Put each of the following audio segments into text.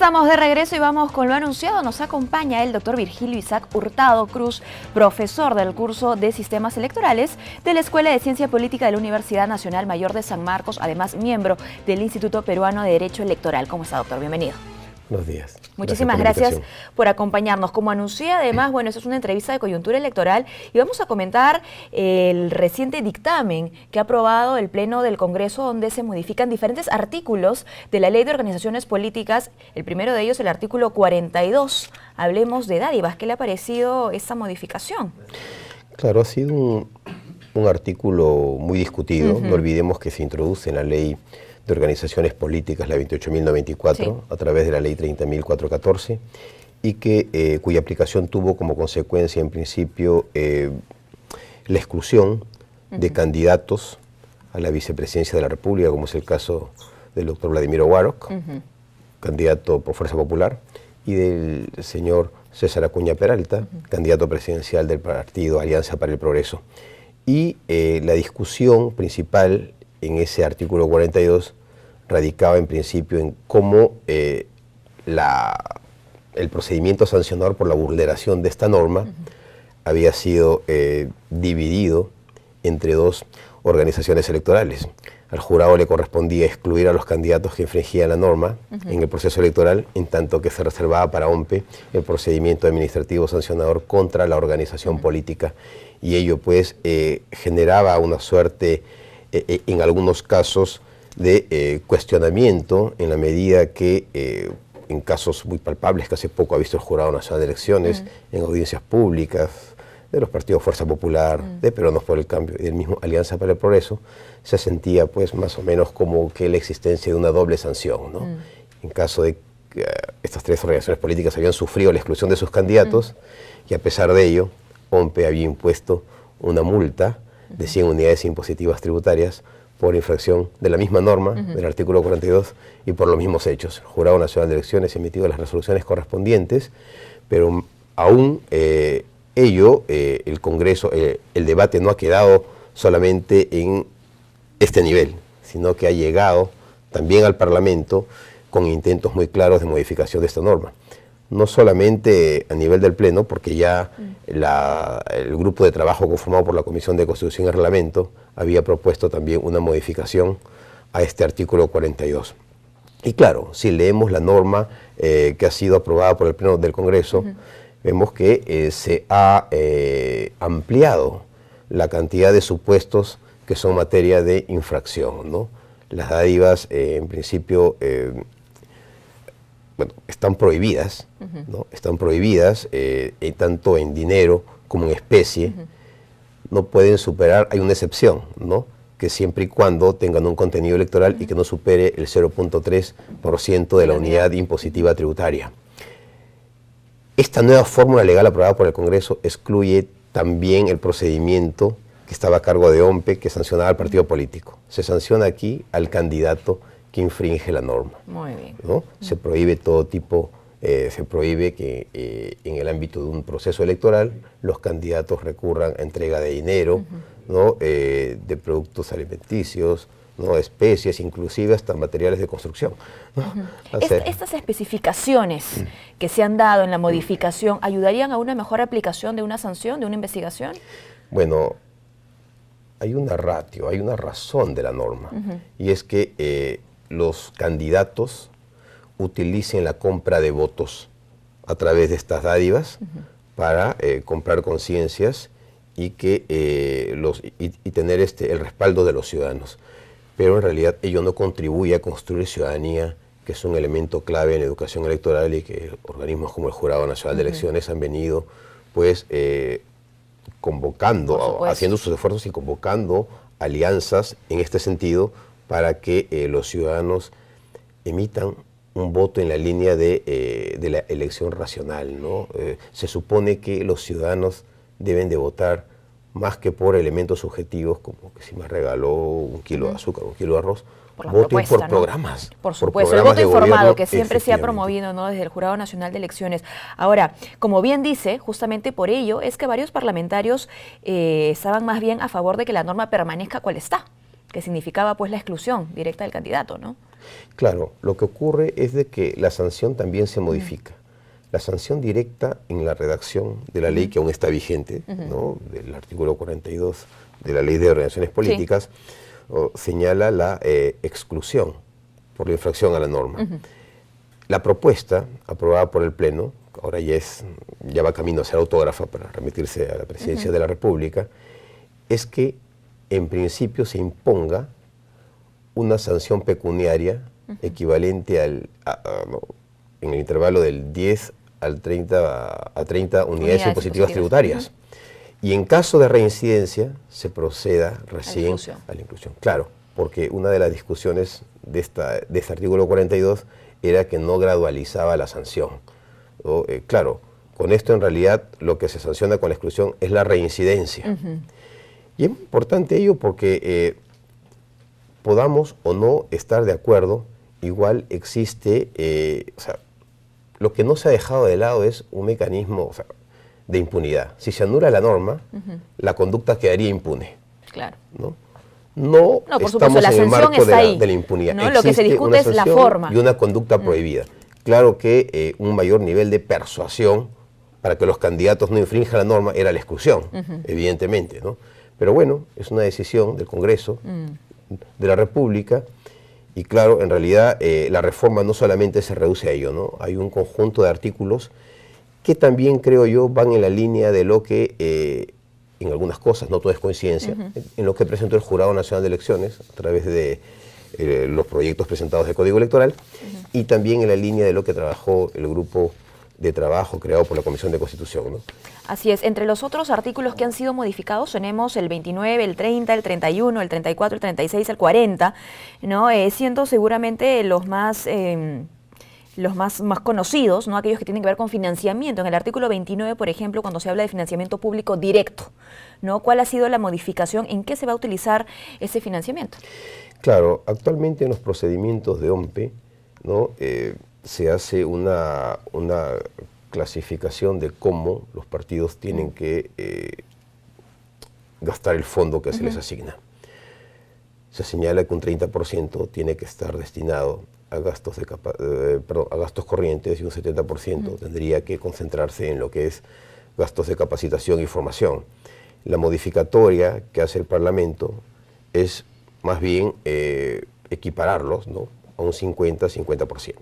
Estamos de regreso y vamos con lo anunciado. Nos acompaña el doctor Virgilio Isaac Hurtado Cruz, profesor del curso de Sistemas Electorales de la Escuela de Ciencia Política de la Universidad Nacional Mayor de San Marcos, además miembro del Instituto Peruano de Derecho Electoral. ¿Cómo está, doctor? Bienvenido. Buenos días. Muchísimas gracias por acompañarnos. Como anuncié, además, bueno, esto es una entrevista de coyuntura electoral y vamos a comentar el reciente dictamen que ha aprobado el Pleno del Congreso, donde se modifican diferentes artículos de la Ley de Organizaciones Políticas. El primero de ellos, el artículo 42. Hablemos de dádivas. ¿Qué le ha parecido esta modificación? Claro, ha sido un artículo muy discutido. No olvidemos que se introduce en la Ley de Organizaciones Políticas, la 28.094, sí, a través de la Ley 30.414, y que, cuya aplicación tuvo como consecuencia, en principio, la exclusión de candidatos a la vicepresidencia de la República, como es el caso del doctor Vladimiro Warrock, candidato por Fuerza Popular, y del señor César Acuña Peralta, candidato presidencial del partido Alianza para el Progreso. Y la discusión principal en ese artículo 42 radicaba en principio en cómo el procedimiento sancionador por la vulneración de esta norma había sido dividido entre dos organizaciones electorales. Al jurado le correspondía excluir a los candidatos que infringían la norma en el proceso electoral, en tanto que se reservaba para OMPE el procedimiento administrativo sancionador contra la organización política, y ello pues generaba una suerte, en algunos casos, de cuestionamiento, en la medida que en casos muy palpables que hace poco ha visto el Jurado Nacional de Elecciones, en audiencias públicas de los partidos Fuerza Popular, de Peruanos por el Cambio y del mismo Alianza para el Progreso, se sentía pues más o menos como que la existencia de una doble sanción, ¿no? En caso de que estas tres organizaciones políticas habían sufrido la exclusión de sus candidatos, y a pesar de ello, OMPE había impuesto una multa de 100 unidades impositivas tributarias por infracción de la misma norma del artículo 42 y por los mismos hechos. El Jurado Nacional de Elecciones ha emitido las resoluciones correspondientes, pero aún el Congreso, el debate no ha quedado solamente en este nivel, sino que ha llegado también al Parlamento con intentos muy claros de modificación de esta norma. No solamente a nivel del Pleno, porque ya el grupo de trabajo conformado por la Comisión de Constitución y Reglamento había propuesto también una modificación a este artículo 42. Y claro, si leemos la norma que ha sido aprobada por el Pleno del Congreso, vemos que se ha ampliado la cantidad de supuestos que son materia de infracción, ¿no? Las dádivas, en principio, bueno, están prohibidas, ¿no? Están prohibidas tanto en dinero como en especie. No pueden superar, hay una excepción, ¿no? Que siempre y cuando tengan un contenido electoral y que no supere el 0.3% de la unidad impositiva tributaria. Esta nueva fórmula legal aprobada por el Congreso excluye también el procedimiento que estaba a cargo de OMPE, que sancionaba al partido político. Se sanciona aquí al candidato que infringe la norma. Muy bien. ¿No? Se prohíbe todo tipo, se prohíbe que en el ámbito de un proceso electoral los candidatos recurran a entrega de dinero, ¿no? De productos alimenticios, ¿no? Especies, inclusive hasta materiales de construcción, ¿no? Estas especificaciones que se han dado en la modificación, ¿ayudarían a una mejor aplicación de una sanción, de una investigación? Bueno, hay una ratio, hay una razón de la norma, y es que los candidatos utilicen la compra de votos a través de estas dádivas para comprar conciencias y tener el respaldo de los ciudadanos. Pero en realidad ello no contribuye a construir ciudadanía, que es un elemento clave en la educación electoral, y que organismos como el Jurado Nacional de Elecciones han venido pues convocando, haciendo sus esfuerzos y convocando alianzas en este sentido para que los ciudadanos emitan un voto en la línea de la elección racional, ¿no? Se supone que los ciudadanos deben de votar más que por elementos subjetivos, como que si me regaló un kilo de azúcar, un kilo de arroz, voten por programas. Por supuesto, el voto informado que siempre se ha promovido, ¿no?, desde el Jurado Nacional de Elecciones. Ahora, como bien dice, justamente por ello es que varios parlamentarios estaban más bien a favor de que la norma permanezca cual está. que significaba pues la exclusión directa del candidato, ¿no? Claro, lo que ocurre es de que la sanción también se modifica. La sanción directa en la redacción de la ley que aún está vigente, ¿no?, del artículo 42 de la Ley de Organizaciones Políticas, señala la exclusión por la infracción a la norma. La propuesta aprobada por el Pleno, ahora ya va camino a ser autógrafa para remitirse a la Presidencia de la República, es que en principio se imponga una sanción pecuniaria equivalente en el intervalo del 10 a 30 unidades impositivas tributarias. Y en caso de reincidencia, se proceda recién a la inclusión. Claro, porque una de las discusiones de este artículo 42 era que no gradualizaba la sanción. Claro, con esto en realidad lo que se sanciona con la exclusión es la reincidencia. Y es muy importante ello porque podamos o no estar de acuerdo, igual existe, o sea, lo que no se ha dejado de lado es un mecanismo, o sea, de impunidad. Si se anula la norma, la conducta quedaría impune. Claro. No por supuesto, estamos la en el marco sanción está ahí, de la impunidad. ¿no? Lo que se discute es la forma. Y una conducta prohibida. Claro que un mayor nivel de persuasión para que los candidatos no infrinjan la norma era la exclusión, evidentemente, ¿no? Pero bueno, es una decisión del Congreso de la República. Y claro, en realidad la reforma no solamente se reduce a ello, ¿no? Hay un conjunto de artículos que también, creo yo, van en la línea de lo que, en algunas cosas, no todo es coincidencia, en lo que presentó el Jurado Nacional de Elecciones a través de los proyectos presentados de Código Electoral, y también en la línea de lo que trabajó el grupo de trabajo creado por la Comisión de Constitución, ¿no? Así es. Entre los otros artículos que han sido modificados tenemos el 29, el 30, el 31, el 34, el 36, el 40, ¿no? Siendo seguramente los más conocidos, ¿no? Aquellos que tienen que ver con financiamiento. En el artículo 29, por ejemplo, cuando se habla de financiamiento público directo, ¿no? ¿Cuál ha sido la modificación? ¿En qué se va a utilizar ese financiamiento? Claro, actualmente en los procedimientos de OMPE, ¿no?, se hace una clasificación de cómo los partidos tienen que gastar el fondo que se les asigna. Se señala que un 30% tiene que estar destinado a gastos, a gastos corrientes y un 70% tendría que concentrarse en lo que es gastos de capacitación y formación. La modificatoria que hace el Parlamento es más bien equipararlos, ¿no?, a un 50-50%,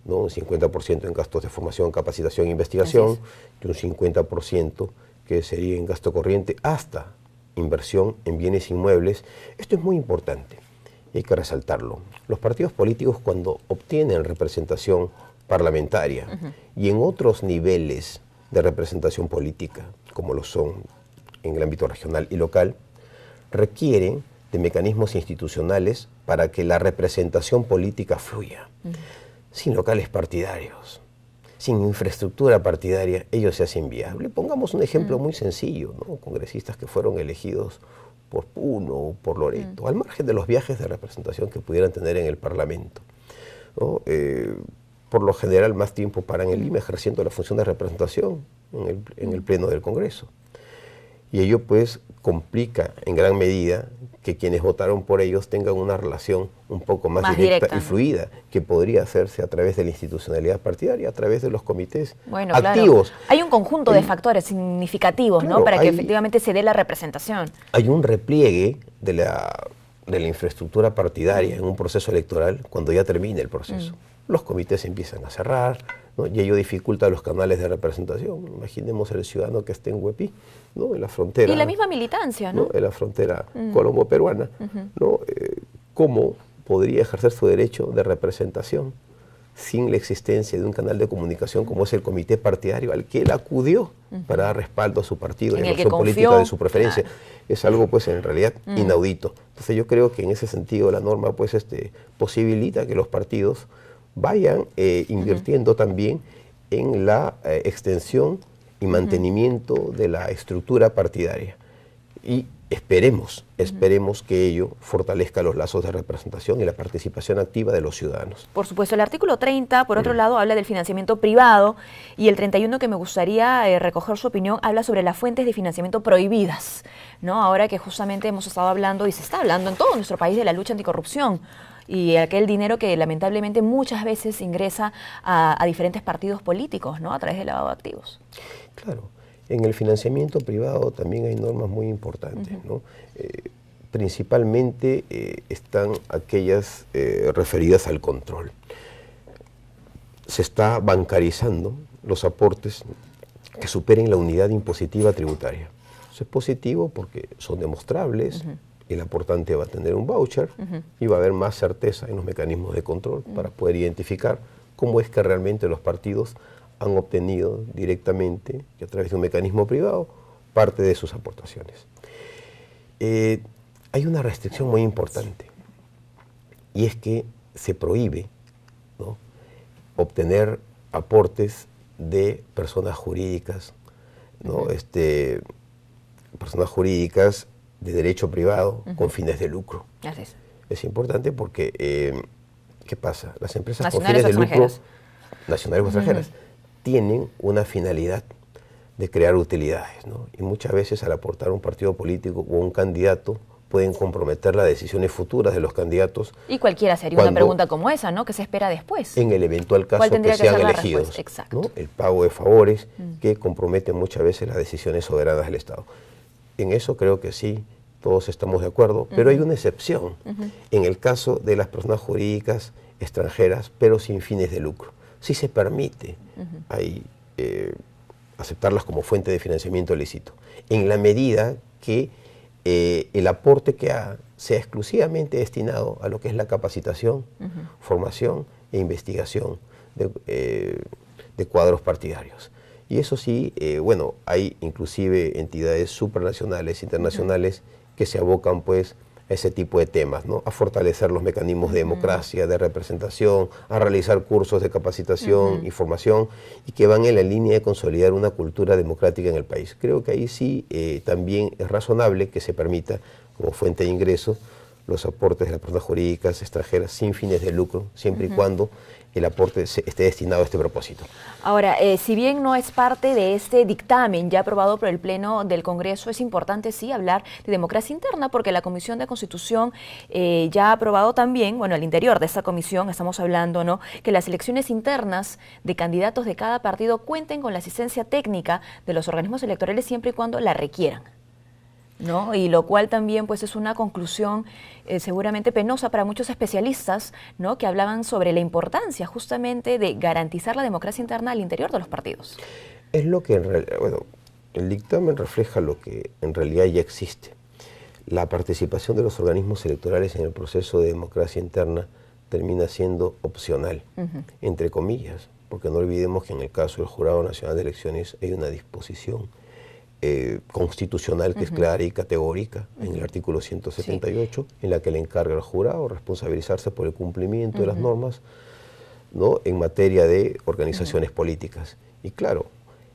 ¿no? Un 50% en gastos de formación, capacitación e investigación, y un 50% que sería en gasto corriente hasta inversión en bienes inmuebles. Esto es muy importante y hay que resaltarlo. Los partidos políticos, cuando obtienen representación parlamentaria y en otros niveles de representación política, como lo son en el ámbito regional y local, requieren de mecanismos institucionales para que la representación política fluya. Sin locales partidarios, sin infraestructura partidaria, ello se hace inviable. Pongamos un ejemplo muy sencillo, ¿no? Congresistas que fueron elegidos por Puno o por Loreto, al margen de los viajes de representación que pudieran tener en el Parlamento, ¿no? Por lo general más tiempo paran en Lima ejerciendo la función de representación en el Pleno del Congreso. Y ello pues complica en gran medida que quienes votaron por ellos tengan una relación un poco más directa y fluida, que podría hacerse a través de la institucionalidad partidaria, a través de los comités activos. Claro. Hay un conjunto de factores significativos, claro, ¿no?, para que efectivamente se dé la representación. Hay un repliegue de la infraestructura partidaria en un proceso electoral cuando ya termine el proceso. Los comités empiezan a cerrar, ¿no?, y ello dificulta los canales de representación. Imaginemos el ciudadano que esté en Huepí, ¿no?, en la frontera. Y la misma militancia, ¿no? En la frontera colombo-peruana, ¿no? ¿Cómo podría ejercer su derecho de representación sin la existencia de un canal de comunicación como es el comité partidario al que él acudió para dar respaldo a su partido y a la opción política de su preferencia? Es algo pues en realidad inaudito. Entonces yo creo que en ese sentido la norma pues posibilita que los partidos vayan invirtiendo también en la extensión y mantenimiento de la estructura partidaria. Y esperemos que ello fortalezca los lazos de representación y la participación activa de los ciudadanos. Por supuesto, el artículo 30, por otro lado, habla del financiamiento privado, y el 31, que me gustaría recoger su opinión, habla sobre las fuentes de financiamiento prohibidas, ¿no? Ahora que justamente hemos estado hablando y se está hablando en todo nuestro país de la lucha anticorrupción y aquel dinero que lamentablemente muchas veces ingresa a diferentes partidos políticos, ¿no? A través del lavado de activos. Claro. En el financiamiento privado también hay normas muy importantes, ¿no? Principalmente están aquellas referidas al control. Se está bancarizando los aportes que superen la unidad impositiva tributaria. Eso es positivo porque son demostrables, el aportante va a tener un voucher y va a haber más certeza en los mecanismos de control para poder identificar cómo es que realmente los partidos han obtenido directamente, y a través de un mecanismo privado, parte de sus aportaciones. Hay una restricción muy importante, y es que se prohíbe, ¿no?, obtener aportes de personas jurídicas, ¿no? Personas jurídicas de derecho privado con fines de lucro. Así es. Es importante porque, ¿qué pasa? Las empresas con Nacionales fines o de lucro, extranjeras. nacionales o extranjeras, tienen una finalidad de crear utilidades, ¿no? Y muchas veces al aportar un partido político o un candidato pueden comprometer las decisiones futuras de los candidatos. Y cualquiera sería una pregunta como esa, ¿no? ¿Qué se espera después? En el eventual caso que sean elegidos, exacto, ¿no? El pago de favores que comprometen muchas veces las decisiones soberanas del Estado. En eso creo que sí, todos estamos de acuerdo, pero hay una excepción en el caso de las personas jurídicas extranjeras, pero sin fines de lucro. Sí se permite aceptarlas como fuente de financiamiento lícito, en la medida que el aporte que haga sea exclusivamente destinado a lo que es la capacitación, formación e investigación de cuadros partidarios. Y eso sí, bueno, hay inclusive entidades supranacionales, internacionales, que se abocan pues a ese tipo de temas, ¿no? A fortalecer los mecanismos de democracia, de representación, a realizar cursos de capacitación y formación, y que van en la línea de consolidar una cultura democrática en el país. Creo que ahí sí también es razonable que se permita como fuente de ingreso los aportes de las personas jurídicas extranjeras sin fines de lucro, siempre y cuando el aporte esté destinado a este propósito. Ahora, si bien no es parte de este dictamen ya aprobado por el Pleno del Congreso, es importante sí hablar de democracia interna, porque la Comisión de Constitución ya ha aprobado también, bueno, al interior de esta comisión estamos hablando, ¿no?, que las elecciones internas de candidatos de cada partido cuenten con la asistencia técnica de los organismos electorales siempre y cuando la requieran, ¿no? Y lo cual también pues es una conclusión seguramente penosa para muchos especialistas, ¿no?, que hablaban sobre la importancia justamente de garantizar la democracia interna al interior de los partidos. Es lo que en realidad, bueno, el dictamen refleja lo que en realidad ya existe. La participación de los organismos electorales en el proceso de democracia interna termina siendo opcional, entre comillas, porque no olvidemos que en el caso del Jurado Nacional de Elecciones hay una disposición constitucional que es clara y categórica en el artículo 178, en la que le encarga al jurado responsabilizarse por el cumplimiento de las normas, ¿no?, en materia de organizaciones políticas. Y claro,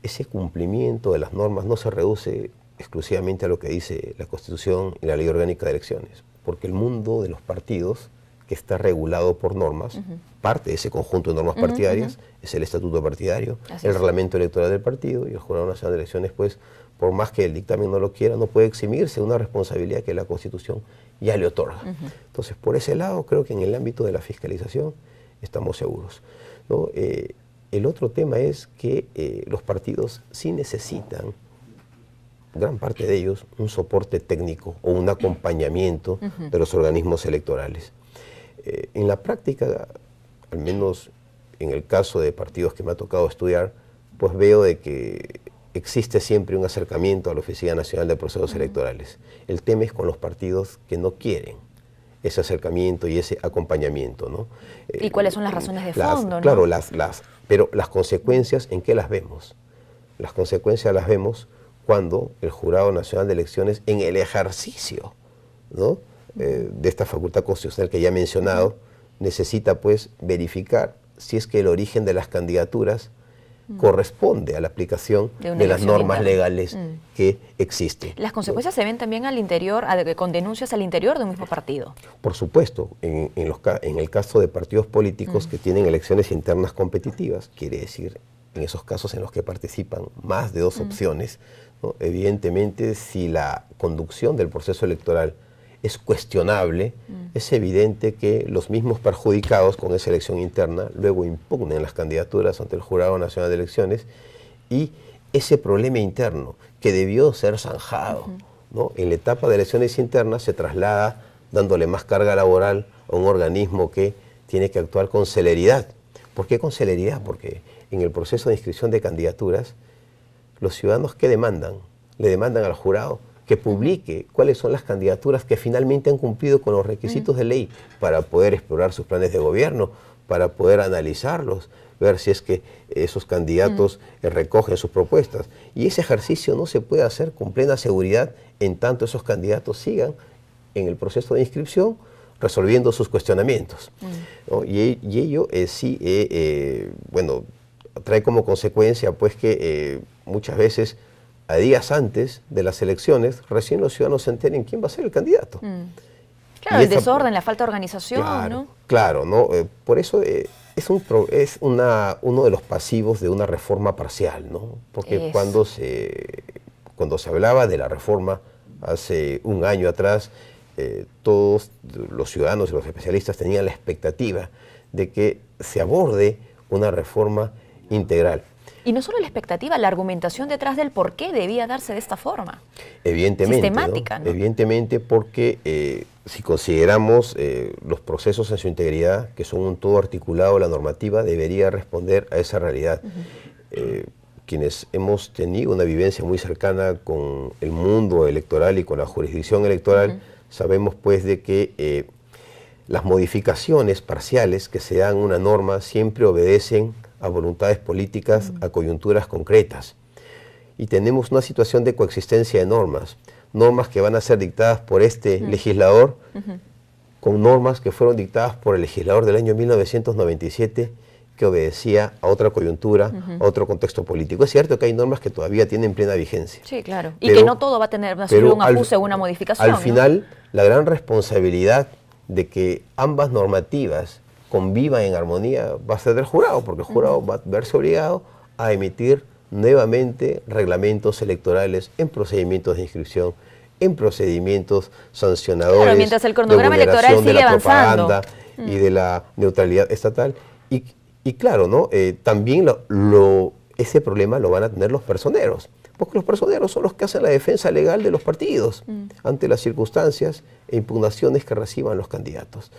ese cumplimiento de las normas no se reduce exclusivamente a lo que dice la Constitución y la Ley Orgánica de Elecciones, porque el mundo de los partidos, que está regulado por normas, parte de ese conjunto de normas partidarias, es el estatuto partidario, el reglamento electoral del partido, y el Jurado Nacional de Elecciones, pues, por más que el dictamen no lo quiera, no puede eximirse de una responsabilidad que la Constitución ya le otorga. Entonces, por ese lado, creo que en el ámbito de la fiscalización estamos seguros, ¿no? El otro tema es que los partidos sí necesitan, gran parte de ellos, un soporte técnico o un acompañamiento de los organismos electorales. En la práctica, al menos en el caso de partidos que me ha tocado estudiar, pues veo de que existe siempre un acercamiento a la Oficina Nacional de Procesos Electorales. El tema es con los partidos que no quieren ese acercamiento y ese acompañamiento, ¿no? ¿Y cuáles son las razones de fondo, ¿no? Claro, pero las consecuencias, ¿en qué las vemos? Las consecuencias las vemos cuando el Jurado Nacional de Elecciones, en el ejercicio, ¿no?, de esta facultad constitucional que ya he mencionado, necesita pues verificar si es que el origen de las candidaturas corresponde a la aplicación de las normas legales que existen. ¿Las consecuencias se ven también al interior, con denuncias al interior de un mismo partido? Por supuesto, en el caso de partidos políticos que tienen elecciones internas competitivas, quiere decir, en esos casos en los que participan más de dos opciones, ¿no? Evidentemente, si la conducción del proceso electoral es cuestionable, es evidente que los mismos perjudicados con esa elección interna luego impugnen las candidaturas ante el Jurado Nacional de Elecciones, y ese problema interno que debió ser zanjado, ¿no?, en la etapa de elecciones internas se traslada dándole más carga laboral a un organismo que tiene que actuar con celeridad. ¿Por qué con celeridad? Porque en el proceso de inscripción de candidaturas, los ciudadanos, ¿qué demandan? Le demandan al jurado que publique cuáles son las candidaturas que finalmente han cumplido con los requisitos de ley para poder explorar sus planes de gobierno, para poder analizarlos, ver si es que esos candidatos recogen sus propuestas. Y ese ejercicio no se puede hacer con plena seguridad en tanto esos candidatos sigan en el proceso de inscripción resolviendo sus cuestionamientos, ¿no? Y ello bueno, trae como consecuencia pues que muchas veces a días antes de las elecciones, recién los ciudadanos se enteren quién va a ser el candidato. Claro, el desorden, la falta de organización, claro, ¿no? Claro, ¿no? Por eso es uno de los pasivos de una reforma parcial, ¿no? Porque cuando se hablaba de la reforma hace un año atrás, todos los ciudadanos y los especialistas tenían la expectativa de que se aborde una reforma integral. Y no solo la expectativa, la argumentación detrás del por qué debía darse de esta forma. Evidentemente, sistemática, ¿no? Evidentemente, porque si consideramos los procesos en su integridad, que son un todo articulado, la normativa debería responder a esa realidad. Quienes hemos tenido una vivencia muy cercana con el mundo electoral y con la jurisdicción electoral, sabemos pues de que las modificaciones parciales que se dan en una norma siempre obedecen a voluntades políticas, a coyunturas concretas. Y tenemos una situación de coexistencia de normas que van a ser dictadas por este legislador, con normas que fueron dictadas por el legislador del año 1997, que obedecía a otra coyuntura, a otro contexto político. Es cierto que hay normas que todavía tienen plena vigencia. Sí, claro. Y que no todo va a sufrir un acuse o una modificación. Al final, la gran responsabilidad de que ambas normativas convivan en armonía va a ser del jurado, porque el jurado va a verse obligado a emitir nuevamente reglamentos electorales en procedimientos de inscripción, en procedimientos sancionadores, claro, mientras el cronograma electoral sigue de la avanzando. propaganda y de la neutralidad estatal. Y claro, ¿no? También ese problema lo van a tener los personeros, porque los personeros son los que hacen la defensa legal de los partidos ante las circunstancias e impugnaciones que reciban los candidatos.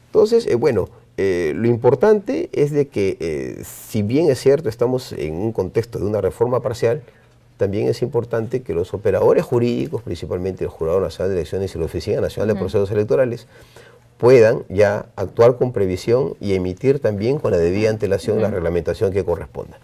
Entonces, bueno, lo importante es de que, si bien es cierto, estamos en un contexto de una reforma parcial, también es importante que los operadores jurídicos, principalmente el Jurado Nacional de Elecciones y la Oficina Nacional de Procesos Electorales, puedan ya actuar con previsión y emitir también con la debida antelación la reglamentación que corresponda.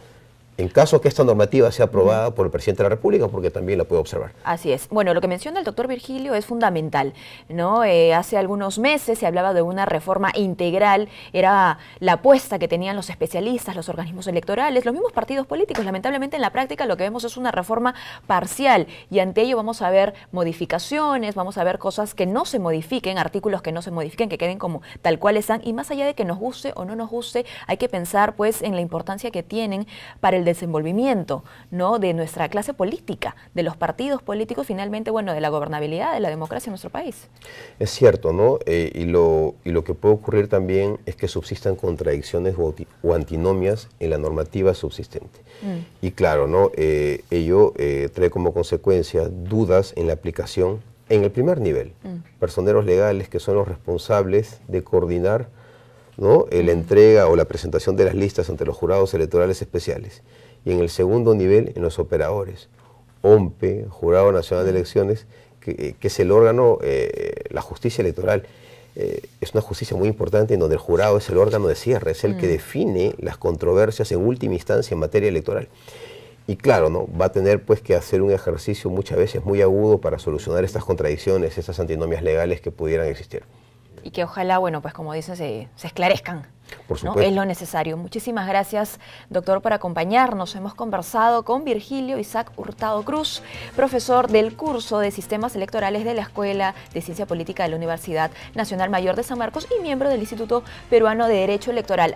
En caso que esta normativa sea aprobada por el Presidente de la República, porque también la puede observar. Así es. Bueno, lo que menciona el doctor Virgilio es fundamental, ¿no? Hace algunos meses se hablaba de una reforma integral, era la apuesta que tenían los especialistas, los organismos electorales, los mismos partidos políticos. Lamentablemente en la práctica lo que vemos es una reforma parcial y ante ello vamos a ver modificaciones, vamos a ver cosas que no se modifiquen, artículos que no se modifiquen, que queden como tal cual están, y más allá de que nos guste o no nos guste, hay que pensar pues en la importancia que tienen para el desenvolvimiento, ¿no?, de nuestra clase política, de los partidos políticos, finalmente, bueno, de la gobernabilidad, de la democracia en nuestro país. Es cierto, ¿no? Y lo que puede ocurrir también es que subsistan contradicciones o antinomias en la normativa subsistente. Y claro, ¿no? Ello trae como consecuencia dudas en la aplicación en el primer nivel. Personeros legales que son los responsables de coordinar, ¿no?, la entrega o la presentación de las listas ante los jurados electorales especiales. Y en el segundo nivel, en los operadores, OMPE, Jurado Nacional de Elecciones, que es el órgano, la justicia electoral, es una justicia muy importante en donde el jurado es el órgano de cierre, es el que define las controversias en última instancia en materia electoral. Y claro, ¿no?, va a tener pues que hacer un ejercicio muchas veces muy agudo para solucionar estas contradicciones, estas antinomias legales que pudieran existir. Y que ojalá, bueno, pues como dicen, se esclarezcan. Por ¿no? supuesto. Es lo necesario. Muchísimas gracias, doctor, por acompañarnos. Hemos conversado con Virgilio Isaac Hurtado Cruz, profesor del curso de Sistemas Electorales de la Escuela de Ciencia Política de la Universidad Nacional Mayor de San Marcos y miembro del Instituto Peruano de Derecho Electoral.